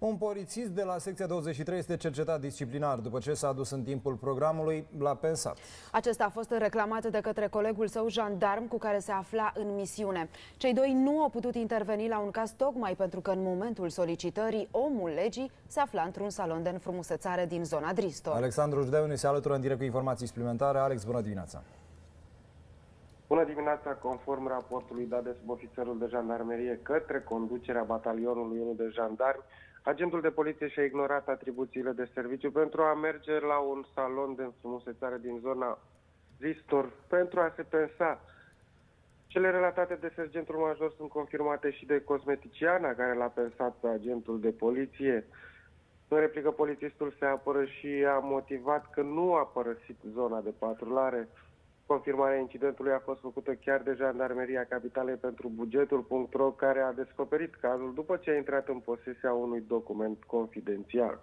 Un polițist de la secția 23 este cercetat disciplinar după ce s-a adus în timpul programului la Pensat. Acesta a fost reclamat de către colegul său jandarm cu care se afla în misiune. Cei doi nu au putut interveni la un caz tocmai pentru că în momentul solicitării omul legii se afla într-un salon de înfrumusețare din zona Dristor. Alexandru Judeanu ne se alătură în direct cu informații suplimentare. Alex, bună dimineața! Bună dimineața! Conform raportului dat de subofițerul de jandarmerie către conducerea batalionului 1 de jandarmi, agentul de poliție și-a ignorat atribuțiile de serviciu pentru a merge la un salon de înfrumusețare din zona Dristor pentru a se pensa. Cele relatate de sergentul major sunt confirmate și de cosmeticiana care l-a pensat pe agentul de poliție. În replică, polițistul se apără și a motivat că nu a părăsit zona de patrulare. Confirmarea incidentului a fost făcută chiar de Jandarmeria Capitalei pentru Bugetul.ro, care a descoperit cazul după ce a intrat în posesia unui document confidențial.